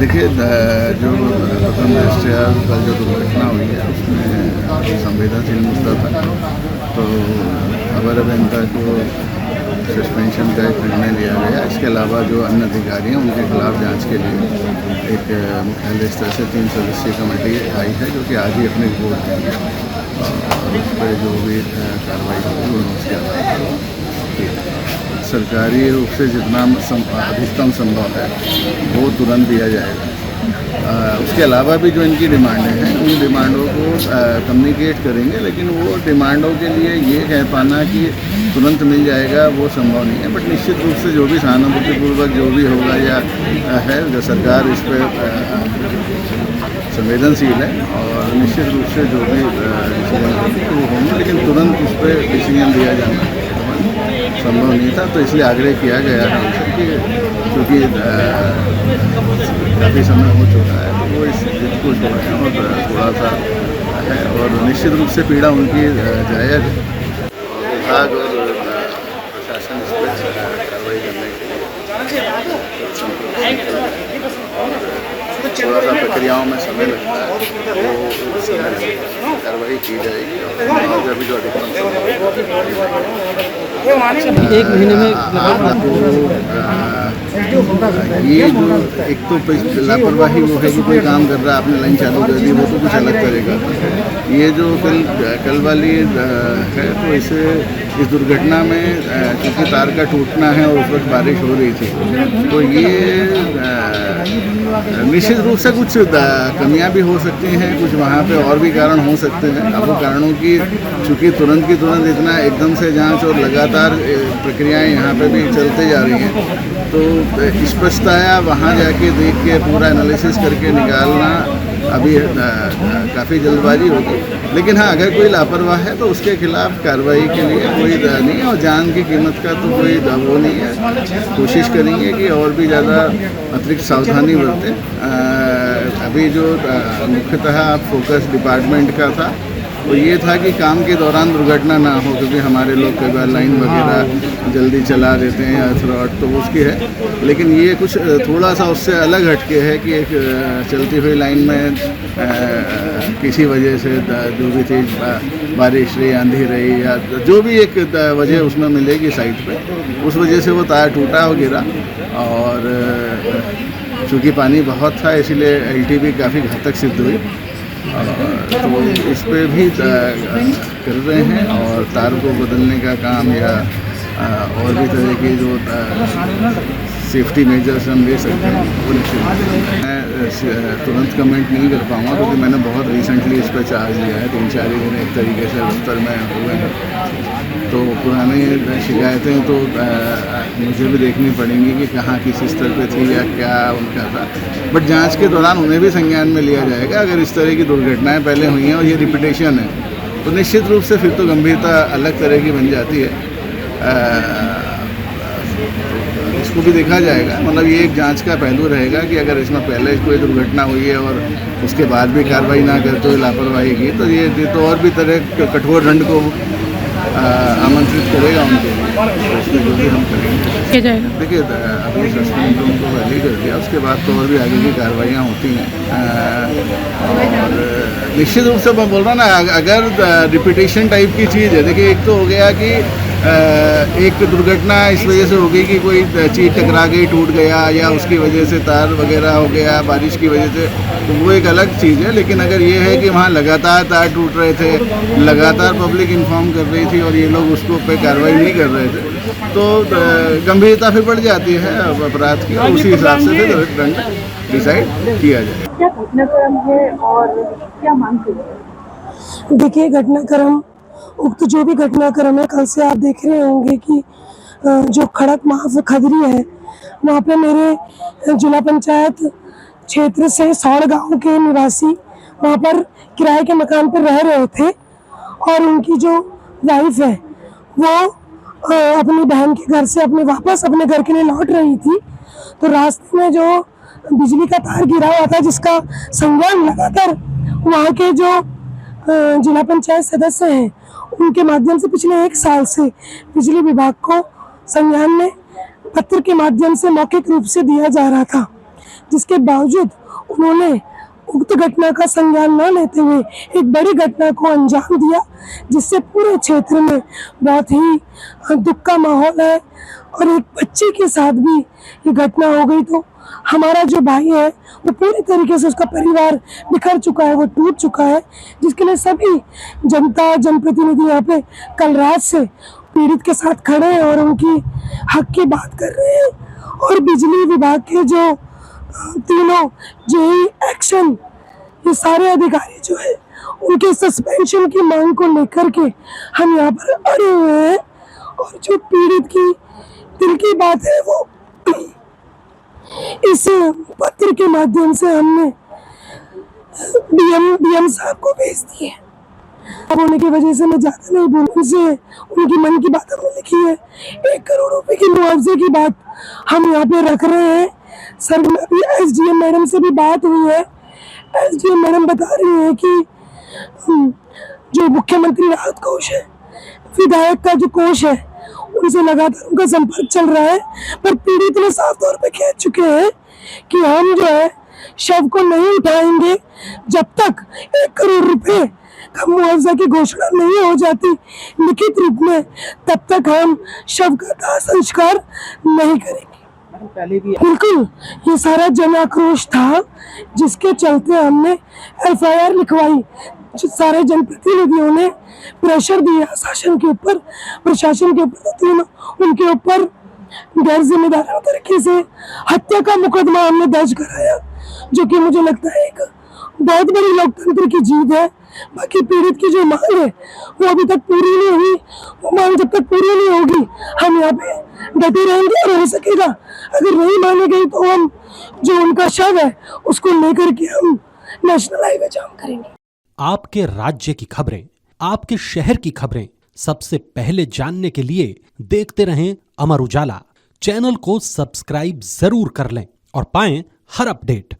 देखिए, जो प्रथम दृष्टया कल जो दुर्घटना हुई है उसमें संवेदनशील मुद्दा था, तो अवर अभियंता को सस्पेंशन का एक निर्णय लिया गया। इसके अलावा जो अन्य अधिकारी हैं उनके खिलाफ जांच के लिए एक मुख्यालय स्तर से 3 सदस्यीय कमेटी आई है, जो कि आज ही अपनी रिपोर्ट देंगे और उस पर जो भी कार्रवाई होगी वो उसके आधार सरकारी रूप से जितना अधिकतम संभव है वो तुरंत दिया जाएगा। उसके अलावा भी जो इनकी डिमांडें हैं उन डिमांडों को कम्युनिकेट करेंगे, लेकिन वो डिमांडों के लिए ये कह पाना कि तुरंत मिल जाएगा वो संभव नहीं है। बट निश्चित रूप से जो भी सहानुभूतिपूर्वक जो भी होगा या है, जो सरकार इस पर संवेदनशील है और निश्चित रूप से जो भी डिसीजन होंगे, लेकिन तुरंत उस पर डिसीजन दिया जाना संभव नहीं था। तो इसलिए आग्रह किया गया है उनसे कि क्योंकि काफ़ी समय हो चुका है तो वो इस जिद को छोड़ें और थोड़ा सा है, और निश्चित रूप से पीड़ा उनकी जायज़ है। विभाग और प्रशासन इस पर कार्रवाई करने के लिए थोड़ा सा प्रक्रियाओं में समय लगता है, वो समय कार्रवाई की जाएगी और अभी जो अधिकतम एक महीने में ये जो एक तो लापरवाही वो है कि कोई काम कर रहा है, आपने लाइन चालू कर दी, वो तो कुछ अलग तरीका था। ये जो कल वाली है, तो इसे इस दुर्घटना में क्योंकि तार का टूटना है और उस वक्त बारिश हो रही थी, तो ये निश्चित रूप से कुछ कमियां भी हो सकती हैं, कुछ वहाँ पे और भी कारण हो सकते हैं। अब वो कारणों की चूँकि तुरंत की तुरंत इतना एकदम से जांच और लगातार प्रक्रियाएं यहाँ पे भी चलते जा रही हैं, तो स्पष्टताया वहाँ जाके देख के पूरा एनालिसिस करके निकालना अभी काफ़ी जल्दबाजी होगी। लेकिन हाँ, अगर कोई लापरवाह है तो उसके खिलाफ कार्रवाई के लिए कोई नहीं है और जान की कीमत का तो कोई वो नहीं है। कोशिश करेंगे कि और भी ज़्यादा अतिरिक्त सावधानी बरतें। अभी जो मुख्यतः फोकस डिपार्टमेंट का था वो ये था कि काम के दौरान दुर्घटना ना हो, क्योंकि हमारे लोग कई बार लाइन वगैरह जल्दी चला देते हैं या थ्रॉट, तो उसकी है। लेकिन ये कुछ थोड़ा सा उससे अलग हटके है कि एक चलती हुई लाइन में किसी वजह से जो भी थी, बारिश रही, आंधी रही या जो भी एक वजह उसमें मिलेगी साइड पे, उस वजह से वो तार टूटा और गिरा। और चूँकि पानी बहुत था इसीलिए LTV काफ़ी घातक सिद्ध हुई, तो इस पे भी कर रहे हैं और तार को बदलने का काम या और भी तरह के जो सेफ्टी मेजर्स हम ले सकते हैं वो निश्चित। मैं तुरंत कमेंट नहीं कर पाऊँगा क्योंकि मैंने बहुत रिसेंटली इस पर चार्ज लिया है, 3-4 दिन एक तरीके से दफ्तर में हुए हैं, तो पुरानी शिकायतें तो मुझे भी देखनी पड़ेंगी कि कहाँ किस स्तर पे थी या क्या उनका था। बट जांच के दौरान उन्हें भी संज्ञान में लिया जाएगा। अगर इस तरह की दुर्घटनाएं पहले हुई हैं और ये रिपीटेशन है तो निश्चित रूप से फिर तो गंभीरता अलग तरह की बन जाती है। इसको भी देखा जाएगा, मतलब ये एक जांच का पहलू रहेगा कि अगर इसमें पहले कोई दुर्घटना हुई है और उसके बाद भी कार्रवाई ना करते हुए लापरवाही की तो ये तो और भी तरह कठोर दंड को आमंत्रित करेगा उनके लिए। तो इसमें जो भी हम करेंगे देखिए, अभी सस्पेंड उनको पहले कर दिया, उसके बाद तो और भी आगे की कार्रवाइयाँ होती हैं। और निश्चित रूप से मैं बोल रहा हूँ ना, अगर रिपीटेशन टाइप की चीज़ है, देखिए एक तो हो गया कि एक दुर्घटना इस वजह से हो गई कि कोई चीज़ टकरा गई, टूट गया, या उसकी वजह से तार वगैरह हो गया बारिश की वजह से, तो वो एक अलग चीज़ है। लेकिन अगर ये है कि वहाँ लगातार तार टूट रहे थे, लगातार पब्लिक इन्फॉर्म कर रही थी और ये लोग उसको पे कार्रवाई नहीं कर रहे थे, तो गंभीरता फिर बढ़ जाती है अपराध की और उसी हिसाब से फिर दंड डिसाइड किया जाए। क्या घटनाक्रम है और क्या मांग है? देखिए, घटनाक्रम उक्त जो भी घटनाक्रम है, कल से आप देख रहे होंगे कि जो खड़क महाफ खदरी है वहाँ पे मेरे जिला पंचायत क्षेत्र से 100 गाँव के निवासी वहाँ पर किराए के मकान पर रह रहे थे और उनकी जो वाइफ है वो अपनी बहन के घर से वापस अपने घर के लिए लौट रही थी, तो रास्ते में जो बिजली का तार गिरा हुआ था जिसका संज्ञान लगातार वहाँ के जो जिला पंचायत सदस्य हैं उनके माध्यम से पिछले 1 साल से बिजली विभाग को संज्ञान में पत्र के माध्यम से मौखिक रूप से दिया जा रहा था। जिसके बावजूद उन्होंने उक्त घटना का संज्ञान न लेते हुए एक बड़ी घटना को अंजाम दिया, जिससे पूरे क्षेत्र में बहुत ही दुख का माहौल है। और एक बच्चे के साथ भी ये घटना हो गई, तो हमारा जो भाई है वो पूरी तरीके से, उसका परिवार बिखर चुका है, वो टूट चुका है, जिसके लिए सभी जनता जनप्रतिनिधि यहाँ पे कल रात से पीड़ित के साथ खड़े हैं और उनकी हक की बात कर रहे हैं। और बिजली विभाग के जो तीनों जेई एक्शन, ये सारे अधिकारी जो है उनके सस्पेंशन की मांग को लेकर के हम यहाँ पर अड़े हुए हैं। और जो पीड़ित की दिल की बात है वो इस पत्र के माध्यम से हमने डीएम साहब को भेज दी है। होने की वजह से मैं ज्यादा नहीं बोलूँ, उनसे उनकी मन की बात हमने लिखी है। 1 करोड़ रुपए की मुआवजे की बात हम यहाँ पे रख रहे हैं। सर, अभी एसडीएम मैडम से भी बात हुई है। एसडीएम मैडम बता रही है कि जो मुख्यमंत्री राहत कोष है, विधायक का जो कोष है, उनसे लगातार उनका संपर्क चल रहा है, पर पीड़ित ने साफ तौर पे कह चुके हैं कि हम जो है शव को नहीं उठाएंगे जब तक 1 करोड़ रुपए का मुआवजा की घोषणा नहीं हो जाती लिखित रूप में, तब तक हम शव का दाह संस्कार नहीं करेंगे। बिल्कुल, ये सारा जन आक्रोश था, जिसके चलते हमने एफआईआर लिखवाई। सारे जनप्रतिनिधियों ने प्रेशर दिया शासन के ऊपर, प्रशासन के ऊपर, उनके ऊपर गैर जिम्मेदार तरीके से हत्या का मुकदमा हमने दर्ज कराया, जो कि मुझे लगता है एक बहुत बड़ी लोकतंत्र की जीत है। बाकी पीड़ित की जो मांग है वो अभी तक पूरी नहीं हुई। वो मांग जब तक पूरी नहीं होगी हम यहाँ पे डटे रहेंगे, और हो सकेगा अगर नहीं मानी गई तो हम जो उनका शव है उसको लेकर के हम नेशनल हाईवे जाम करेंगे। आपके राज्य की खबरें, आपके शहर की खबरें सबसे पहले जानने के लिए देखते रहें अमर उजाला। चैनल को सब्सक्राइब जरूर कर लें और पाएं हर अपडेट।